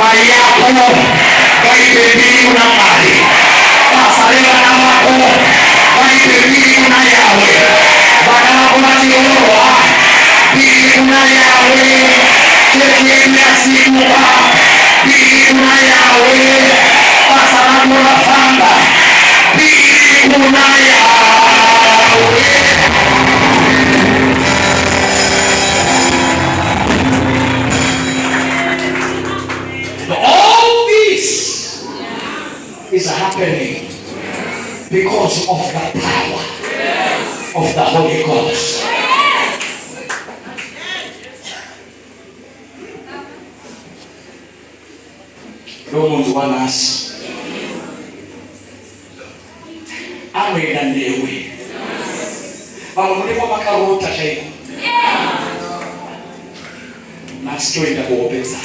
mali yako waipe mbingu na mali. Sasa leo na wako waipe mbingu na Yawe. Badala kuna tioroa mbingu na Yawe. Cheki ya siku mbingu na Yawe. Sasa na kuna fanga mbingu na Yawe. All this is happening because of the power of the Holy Ghost. Mungu wanasi awe na newe kwa makarota shaibu na sitoenda kuopeza